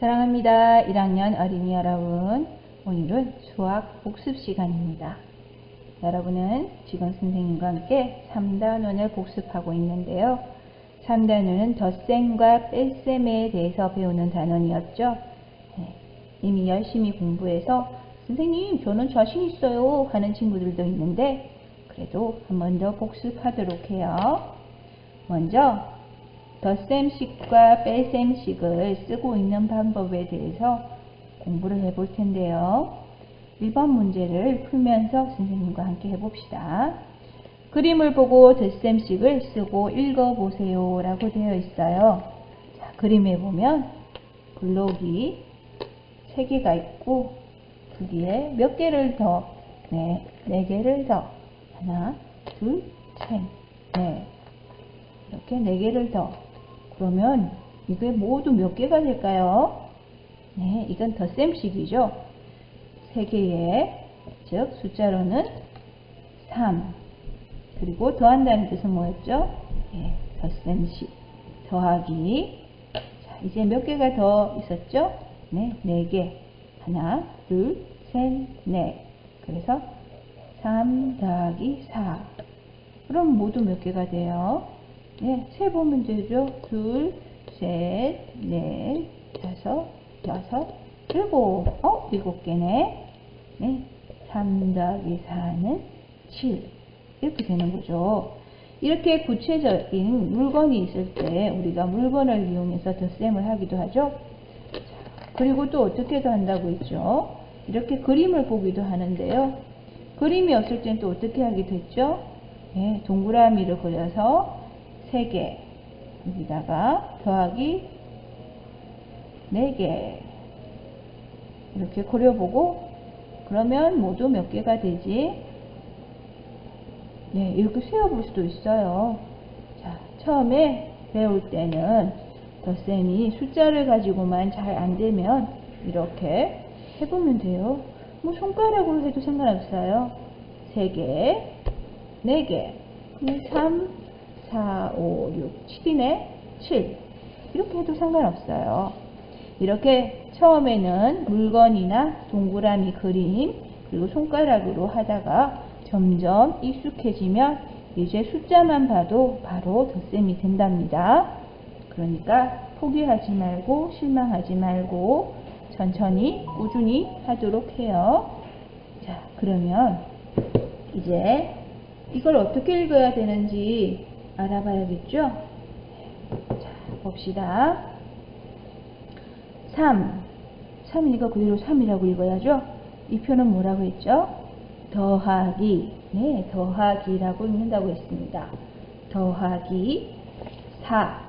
사랑합니다. 1학년 어린이 여러분, 오늘은 수학 복습 시간입니다. 여러분은 지금 선생님과 함께 3단원을 복습하고 있는데요. 3단원은 덧셈과 뺄셈에 대해서 배우는 단원이었죠. 이미 열심히 공부해서 선생님 저는 자신 있어요 하는 친구들도 있는데 그래도 한 번 더 복습하도록 해요. 먼저 덧셈식과 뺄셈식을 쓰고 있는 방법에 대해서 공부를 해볼 텐데요. 1번 문제를 풀면서 선생님과 함께 해봅시다. 그림을 보고 덧셈식을 쓰고 읽어보세요 라고 되어 있어요. 자, 그림에 보면 블록이 3개가 있고 거기에 몇 개를 더? 네, 4개를 더. 하나, 둘, 셋, 넷. 이렇게 4개를 더. 그러면 이게 모두 몇 개가 될까요? 네, 이건 덧셈식이죠. 3개에, 즉 숫자로는 3. 그리고 더한다는 뜻은 뭐였죠? 네, 덧셈식. 더하기. 자, 이제 몇 개가 더 있었죠? 네, 4개. 하나, 둘, 셋, 넷. 그래서 3 더하기 4. 그럼 모두 몇 개가 돼요? 네, 세보면 되죠. 2, 셋, 넷, 다섯, 여섯, 일곱. 7개네. 네, 3 더하기 4는 7. 이렇게 되는 거죠. 이렇게 구체적인 물건이 있을 때 우리가 물건을 이용해서 덧셈을 하기도 하죠. 그리고 또 어떻게도 한다고 했죠. 이렇게 그림을 보기도 하는데요. 그림이 없을 땐 또 어떻게 하기도 했죠. 네, 동그라미를 그려서 3개, 여기다가 더하기 4개 이렇게 그려보고 그러면 모두 몇 개가 되지? 네, 이렇게 세어볼 수도 있어요. 자, 처음에 배울 때는 덧셈이 숫자를 가지고만 잘 안되면 이렇게 해보면 돼요. 뭐 손가락으로 해도 상관없어요. 3개, 4개, 3, 4, 5, 6, 7이네. 7. 이렇게 해도 상관없어요. 이렇게 처음에는 물건이나 동그라미 그림 그리고 손가락으로 하다가 점점 익숙해지면 이제 숫자만 봐도 바로 덧셈이 된답니다. 그러니까 포기하지 말고 실망하지 말고 천천히 꾸준히 하도록 해요. 자, 그러면 이제 이걸 어떻게 읽어야 되는지 알아봐야겠죠? 자, 봅시다. 3 이거 그대로 3이라고 읽어야죠? 이 표는 뭐라고 했죠? 더하기. 네, 더하기라고 읽는다고 했습니다. 더하기 4.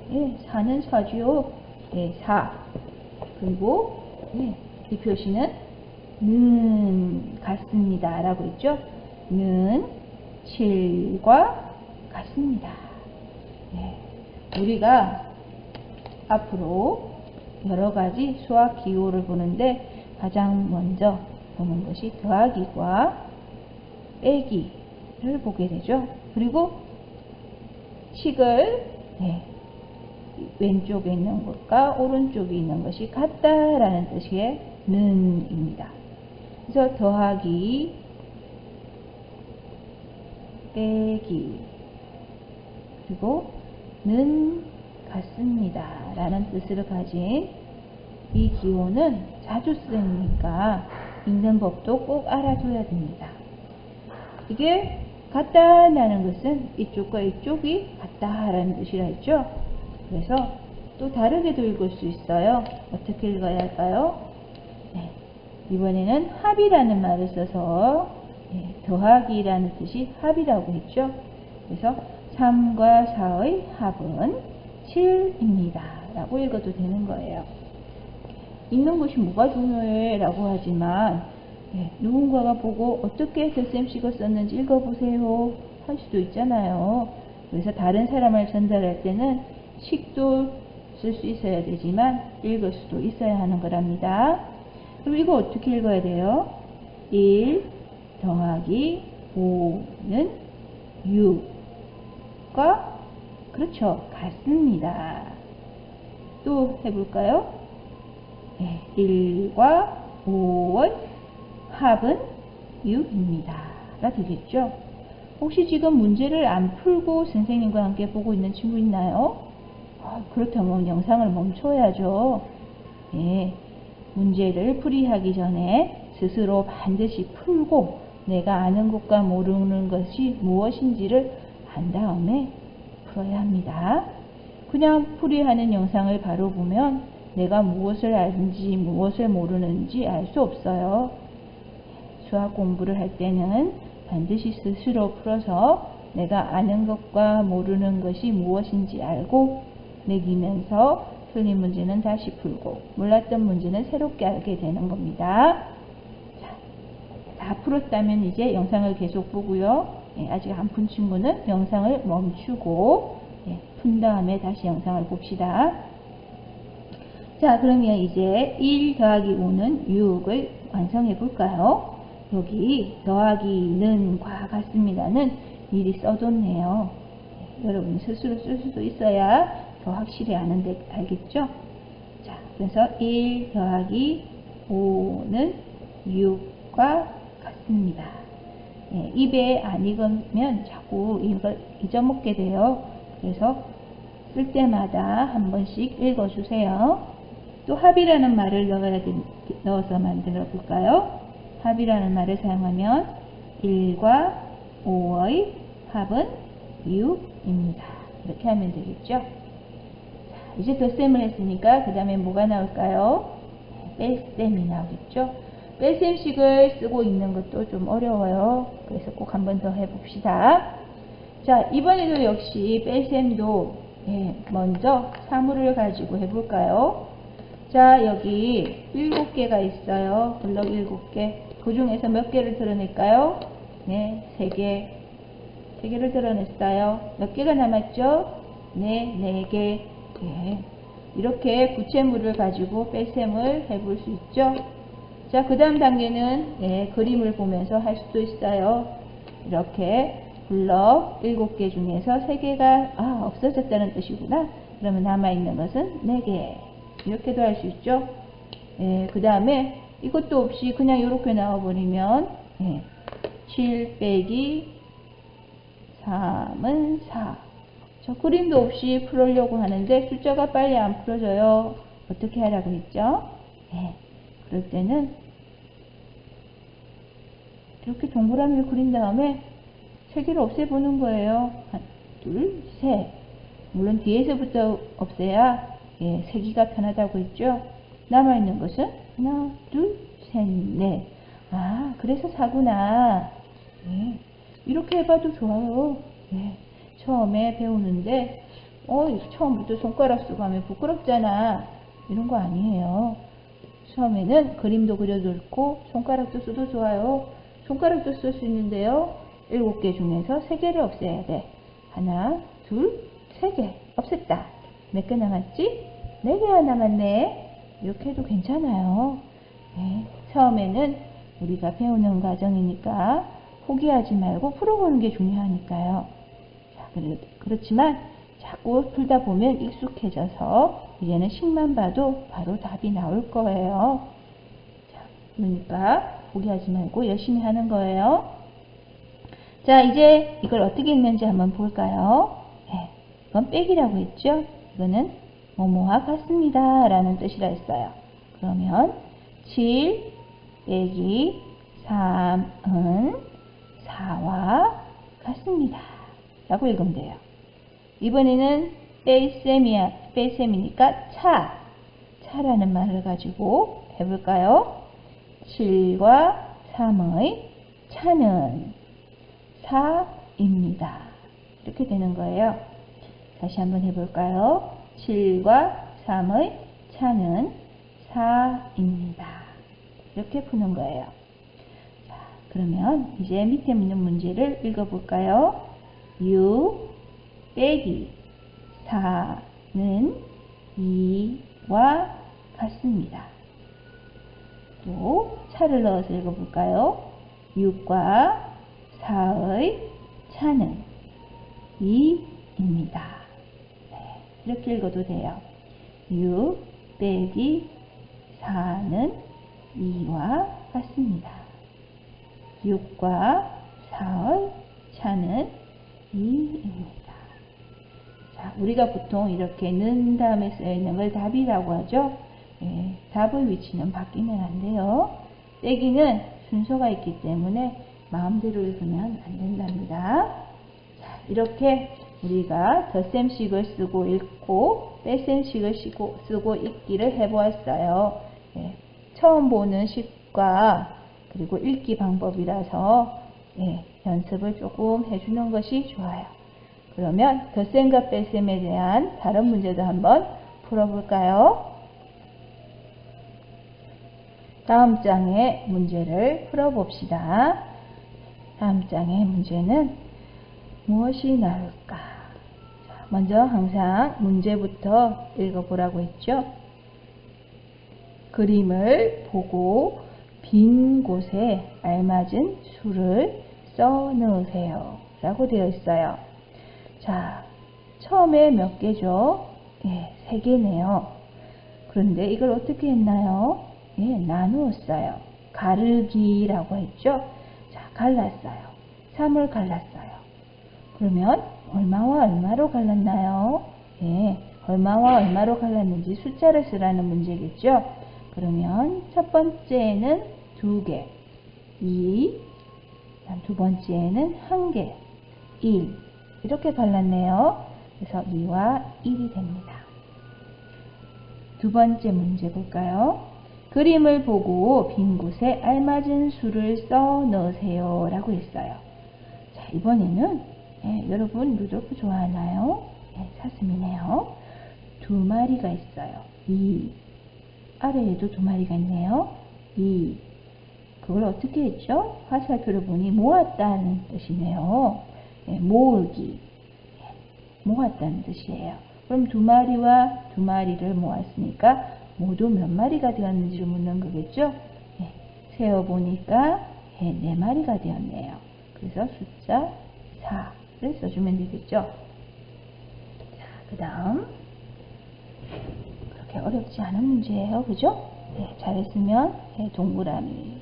네, 4는 4죠. 네, 4. 그리고 네, 이 표시는 는 같습니다 라고 했죠. 는 7과 같습니다. 네, 우리가 앞으로 여러가지 수학 기호를 보는데 가장 먼저 보는 것이 더하기과 빼기를 보게 되죠. 그리고 식을 네, 왼쪽에 있는 것과 오른쪽에 있는 것이 같다라는 뜻의 는입니다. 그래서 더하기, 빼기, 그리고 는 같습니다 라는 뜻을 가진 이 기호는 자주 쓰니까 읽는 법도 꼭 알아둬야 됩니다. 이게 같다라는 것은 이쪽과 이쪽이 같다라는 뜻이라 했죠. 그래서 또 다르게도 읽을 수 있어요. 어떻게 읽어야 할까요? 네, 이번에는 합이라는 말을 써서 네, 더하기라는 뜻이 합이라고 했죠. 그래서 3과 4의 합은 7입니다 라고 읽어도 되는 거예요. 읽는 것이 뭐가 중요해 라고 하지만 네, 누군가가 보고 어떻게 덧셈식을 썼는지 읽어보세요 할 수도 있잖아요. 그래서 다른 사람을 전달할 때는 식도 쓸 수 있어야 되지만 읽을 수도 있어야 하는 거랍니다. 그럼 이거 어떻게 읽어야 돼요? 1 더하기 5는 6과 그렇죠. 같습니다. 또 해볼까요? 1과 5의 합은 6입니다. 가 되겠죠? 혹시 지금 문제를 안 풀고 선생님과 함께 보고 있는 친구 있나요? 그렇다면 영상을 멈춰야죠. 예, 문제를 풀이하기 전에 스스로 반드시 풀고 내가 아는 것과 모르는 것이 무엇인지를 안 다음에 풀어야 합니다. 그냥 풀이하는 영상을 바로 보면 내가 무엇을 알는지 무엇을 모르는지 알 수 없어요. 수학 공부를 할 때는 반드시 스스로 풀어서 내가 아는 것과 모르는 것이 무엇인지 알고 매기면서 틀린 문제는 다시 풀고 몰랐던 문제는 새롭게 알게 되는 겁니다. 자, 다 풀었다면 이제 영상을 계속 보고요. 아직 안 푼 친구는 영상을 멈추고 푼 다음에 다시 영상을 봅시다. 자, 그러면 이제 1 더하기 5는 6을 완성해 볼까요? 여기 더하기는 과 같습니다는 미리 써뒀네요. 여러분이 스스로 쓸 수도 있어야 더 확실히 아는데 알겠죠? 자, 그래서 1 더하기 5는 6과 같습니다. 입에 안 익으면 자꾸 이걸 잊어먹게 돼요. 그래서 쓸 때마다 한 번씩 읽어주세요. 또 합이라는 말을 넣어서 만들어 볼까요? 합이라는 말을 사용하면 1과 5의 합은 6입니다. 이렇게 하면 되겠죠? 자, 이제 덧셈을 했으니까 그 다음에 뭐가 나올까요? 뺄셈이 나오겠죠? 뺄셈식을 쓰고 있는 것도 좀 어려워요. 그래서 꼭 한 번 더 해봅시다. 자, 이번에도 역시 뺄셈도 먼저 사물을 가지고 해볼까요? 자, 여기 7개가 있어요. 블럭 7개. 그 중에서 몇 개를 드러낼까요? 네, 3개. 3개를 드러냈어요. 몇 개가 남았죠? 네, 4개. 이렇게 부채물을 가지고 뺄셈을 해볼 수 있죠? 자, 그 다음 단계는 그림을 보면서 할 수도 있어요. 이렇게 블럭 7개 중에서 3개가 없어졌다는 뜻이구나. 그러면 남아있는 것은 4개. 이렇게도 할 수 있죠. 그 다음에 이것도 없이 그냥 이렇게 나와버리면 7 빼기 3은 4. 저 그림도 없이 풀으려고 하는데 숫자가 빨리 안 풀어져요. 어떻게 하라고 했죠? 그럴 때는 이렇게 동그라미를 그린 다음에 3개를 없애보는 거예요. 하나, 둘, 셋. 물론 뒤에서부터 없애야 세기가 편하다고 했죠. 남아있는 것은 하나, 둘, 셋, 넷. 그래서 4구나. 이렇게 해봐도 좋아요. 처음에 배우는데 처음부터 손가락 쓰고 하면 부끄럽잖아. 이런 거 아니에요. 처음에는 그림도 그려놓고 손가락도 써도 좋아요. 손가락도 쓸 수 있는데요. 7개 중에서 3개를 없애야 돼. 하나, 둘, 3개. 없앴다. 몇 개 남았지? 4개가 남았네. 이렇게 해도 괜찮아요. 처음에는 우리가 배우는 과정이니까 포기하지 말고 풀어보는 게 중요하니까요. 자, 그렇지만 자꾸 풀다 보면 익숙해져서 이제는 식만 봐도 바로 답이 나올 거예요. 자, 그러니까 포기하지 말고 열심히 하는 거예요. 자, 이제 이걸 어떻게 읽는지 한번 볼까요? 이건 빼기라고 했죠? 이거는 뭐뭐와 같습니다 라는 뜻이라 했어요. 그러면 7 빼기 3은 4와 같습니다 라고 읽으면 돼요. 이번에는 뺄셈이니까 차라는 말을 가지고 해볼까요? 7과 3의 차는 4입니다. 이렇게 되는 거예요. 다시 한번 해볼까요? 7과 3의 차는 4입니다. 이렇게 푸는 거예요. 자, 그러면 이제 밑에 있는 문제를 읽어볼까요? 6 빼기 4는 2와 같습니다. 또 차를 넣어서 읽어볼까요? 6과 4의 차는 2입니다. 이렇게 읽어도 돼요. 6 빼기 4는 2와 같습니다. 6과 4의 차는 2입니다. 자, 우리가 보통 이렇게 는 다음에 쓰여있는 걸 답이라고 하죠. 예, 답의 위치는 바뀌면 안 돼요. 떼기는 순서가 있기 때문에 마음대로 읽으면 안 된답니다. 자, 이렇게 우리가 덧셈식을 쓰고 읽고 뺄셈식을 쓰고 읽기를 해보았어요. 예, 처음 보는 식과 그리고 읽기 방법이라서 연습을 조금 해주는 것이 좋아요. 그러면 덧셈과 뺄셈에 대한 다른 문제도 한번 풀어볼까요? 다음 장의 문제를 풀어봅시다. 다음 장의 문제는 무엇이 나올까? 자, 먼저 항상 문제부터 읽어보라고 했죠. 그림을 보고 빈 곳에 알맞은 수를 써 넣으세요 라고 되어 있어요. 자, 처음에 몇 개죠? 예, 3개네요. 그런데 이걸 어떻게 했나요? 예, 나누었어요. 가르기라고 했죠? 자, 갈랐어요. 3을 갈랐어요. 그러면 얼마와 얼마로 갈랐나요? 예, 얼마와 얼마로 갈랐는지 숫자를 쓰라는 문제겠죠? 그러면 첫 번째는 2개, 2, 두 번째는 1개, 1 이렇게 갈랐네요. 그래서 2와 1이 됩니다. 두 번째 문제 볼까요? 그림을 보고 빈 곳에 알맞은 수를 써 넣으세요 라고 했어요. 자, 이번에는 여러분 루돌프 좋아하나요? 사슴이네요. 2마리가 있어요. 2 아래에도 2마리가 있네요. 2 그걸 어떻게 했죠? 화살표를 보니 모았다는 뜻이네요. 모으기 모았다는 뜻이에요. 그럼 2마리와 2마리를 모았으니까 모두 몇 마리가 되었는지를 묻는 거겠죠? 세어보니까 4마리가 되었네요. 그래서 숫자 4를 써주면 되겠죠? 자, 그 다음 그렇게 어렵지 않은 문제예요. 그죠? 잘했으면 동그라미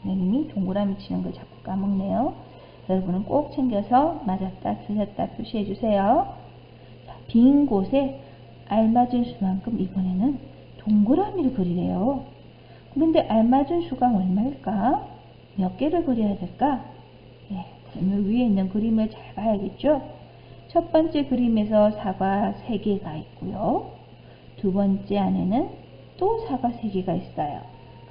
선생님이 동그라미 치는 걸 자꾸 까먹네요. 여러분은 꼭 챙겨서 맞았다 틀렸다 표시해 주세요. 자, 빈 곳에 알맞은 수만큼 이번에는 동그라미를 그리래요. 그런데 알맞은 수가 얼마일까? 몇 개를 그려야 될까? 그러면 위에 있는 그림을 잘 봐야겠죠? 첫 번째 그림에서 사과 3개가 있고요. 두 번째 안에는 또 사과 3개가 있어요.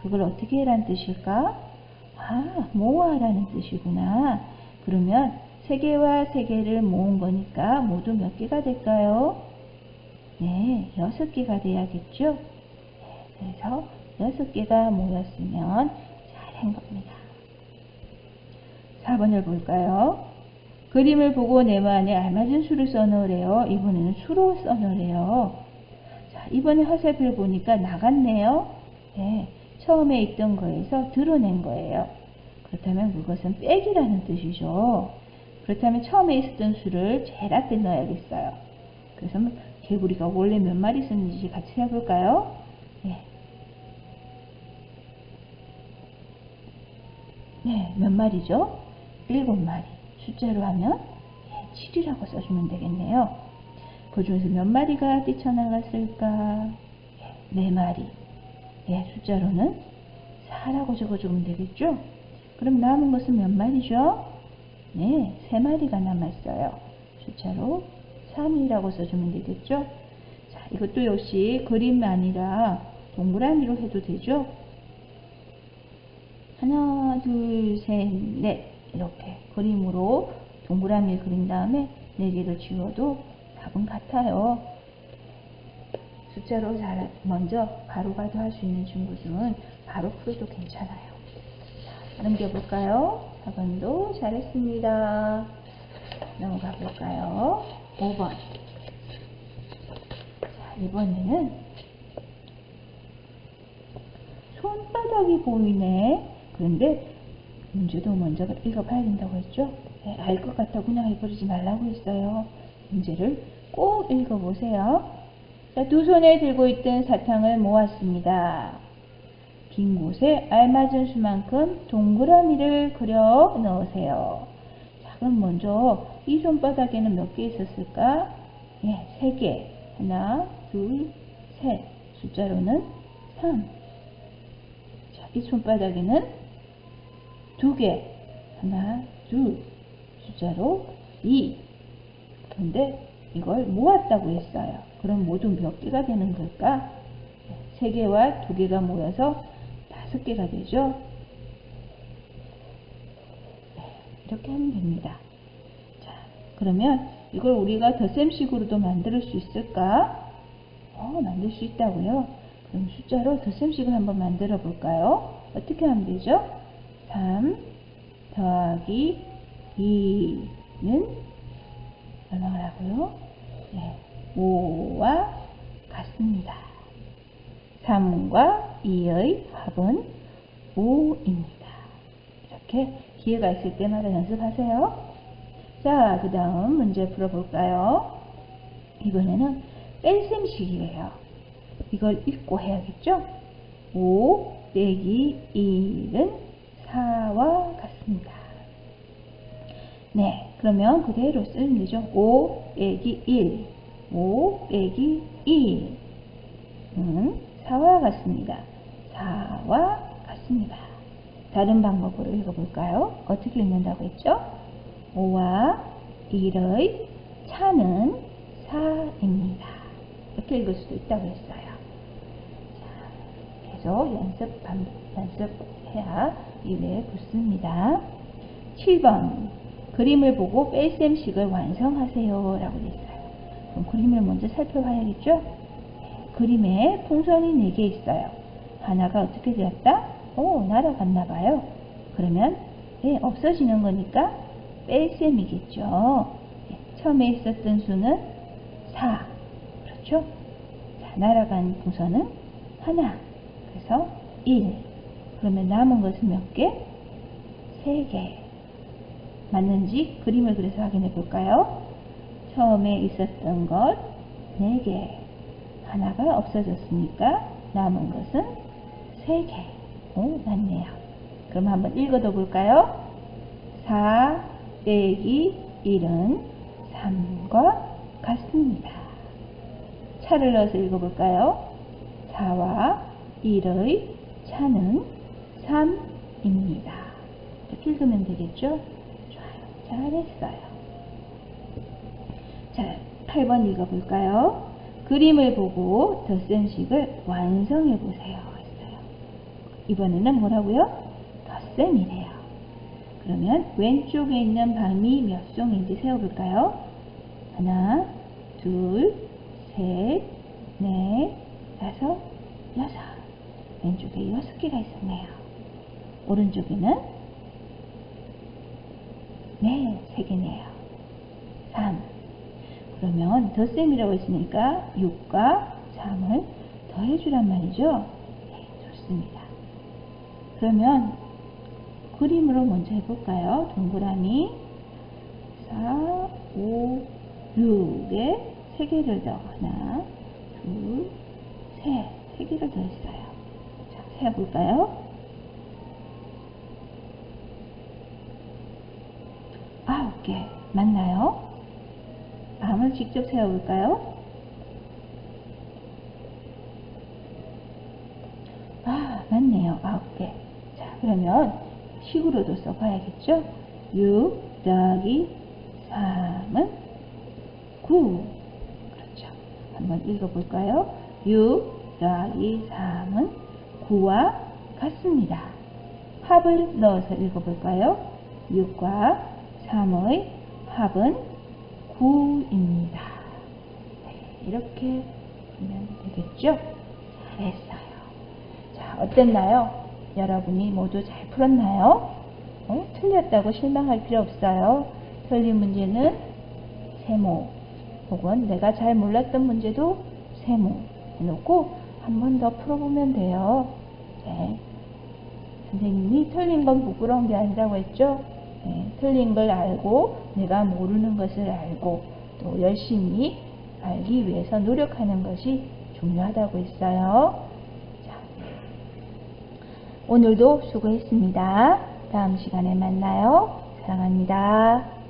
그걸 어떻게 해라는 뜻일까? 아, 모아라는 뜻이구나. 그러면 3개와 3개를 모은 거니까 모두 몇 개가 될까요? 네, 6개가 돼야겠죠? 그래서 6개가 모였으면 잘한 겁니다. 4번을 볼까요? 그림을 보고 네모 안에 알맞은 수를 써넣으래요. 이번에는 수로 써넣으래요. 자, 이번에 화살표를 보니까 나갔네요. 네, 처음에 있던 거에서 드러낸 거예요. 그렇다면 그것은 빼기라는 뜻이죠. 그렇다면 처음에 있었던 수를 제일 앞에 넣어야겠어요. 그래서 개구리가 원래 몇 마리 썼는지 같이 해볼까요? 네, 몇 마리죠? 7마리. 숫자로 하면 7이라고 써주면 되겠네요. 그 중에서 몇 마리가 뛰쳐나갔을까? 4마리. 숫자로는 4라고 적어주면 되겠죠? 그럼 남은 것은 몇 마리죠? 네, 3마리가 남았어요. 숫자로 3이라고 써주면 되겠죠? 자, 이것도 역시 그림이 아니라 동그라미로 해도 되죠? 하나, 둘, 셋, 넷 이렇게 그림으로 동그라미를 그린 다음에 4개를 지워도 답은 같아요. 숫자로 잘 먼저 바로가도 할 수 있는 친구들은 바로 풀어도 괜찮아요. 자, 넘겨볼까요? 4번도 잘했습니다. 넘어가 볼까요? 5번. 자, 이번에는 손바닥이 보이네. 그런데 문제도 먼저 읽어봐야 된다고 했죠? 알 것 같아 그냥 해버리지 말라고 했어요. 문제를 꼭 읽어보세요. 자, 두 손에 들고 있던 사탕을 모았습니다. 빈 곳에 알맞은 수만큼 동그라미를 그려 넣으세요. 자, 그럼 먼저 이 손바닥에는 몇 개 있었을까? 예, 3개. 하나, 둘, 셋. 숫자로는 3. 자, 이 손바닥에는 2개. 하나, 둘. 숫자로 2. 그런데 이걸 모았다고 했어요. 그럼 모두 몇 개가 되는 걸까? 3개와 2개가 모여서 5개가 되죠. 네, 이렇게 하면 됩니다. 자, 그러면 이걸 우리가 덧셈식으로도 만들 수 있을까? 만들 수 있다고요? 그럼 숫자로 덧셈식을 한번 만들어 볼까요? 어떻게 하면 되죠? 3 더하기 2는 얼마라고요? 네, 5와 같습니다. 3과 2의 합은 5입니다. 이렇게 기회가 있을 때마다 연습하세요. 자, 그 다음 문제 풀어볼까요? 이번에는 뺄셈식이에요. 이걸 읽고 해야겠죠? 5 빼기 1은 4와 같습니다. 네, 그러면 그대로 쓰면 되죠. 5 빼기 1, 5 빼기 1은 4와 같습니다. 4와 같습니다. 다른 방법으로 읽어볼까요? 어떻게 읽는다고 했죠? 5와 1의 차는 4입니다. 이렇게 읽을 수도 있다고 했어요. 자, 계속 연습해야 입에 붙습니다. 7번 그림을 보고 뺄셈식을 완성하세요 라고 했어요. 그럼 그림을 먼저 살펴봐야겠죠? 그림에 풍선이 4개 있어요. 하나가 어떻게 되었다? 날아갔나봐요. 그러면 없어지는 거니까 뺄셈이겠죠. 처음에 있었던 수는 4. 그렇죠? 자, 날아간 풍선은 하나. 그래서 1. 그러면 남은 것은 몇 개? 3개. 맞는지 그림을 그려서 확인해 볼까요? 처음에 있었던 것 4개. 하나가 없어졌으니까 남은 것은 3개. 맞네요. 그럼 한번 읽어도 볼까요? 4 빼기 1은 3과 같습니다. 차를 넣어서 읽어볼까요? 4와 1의 차는 3입니다. 이렇게 읽으면 되겠죠? 좋아요. 잘했어요. 자, 8번 읽어볼까요? 그림을 보고 덧셈식을 완성해 보세요. 했어요. 이번에는 뭐라고요? 덧셈이래요. 그러면 왼쪽에 있는 밤이 몇 송인지 세어볼까요? 하나, 둘, 셋, 넷, 다섯, 여섯. 왼쪽에 6개가 있었네요. 오른쪽에는 3개네요. 3. 그러면 덧셈이라고 했으니까 6과 3을 더해주란 말이죠. 네, 좋습니다. 그러면 그림으로 먼저 해볼까요? 동그라미 4, 5, 6에 3개를 더 하나, 둘, 셋 3개를 더 했어요. 자, 세어볼까요? 9개 맞나요? 암을 직접 세어볼까요? 맞네요. 9개. 자, 그러면 식으로도 써봐야겠죠? 6 더하기 3은 9. 그렇죠. 한번 읽어볼까요? 6 더하기 3은 9와 같습니다. 합을 넣어서 읽어볼까요? 6과 3의 합은 9입니다. 네, 이렇게 하면 되겠죠? 잘했어요. 자, 어땠나요? 여러분이 모두 잘 풀었나요? 틀렸다고 실망할 필요 없어요. 틀린 문제는 세모 혹은 내가 잘 몰랐던 문제도 세모 해놓고 한 번 더 풀어보면 돼요. 네. 선생님이 틀린 건 부끄러운 게 아니라고 했죠? 네. 틀린 걸 알고 내가 모르는 것을 알고 또 열심히 알기 위해서 노력하는 것이 중요하다고 했어요. 자, 오늘도 수고했습니다. 다음 시간에 만나요. 사랑합니다.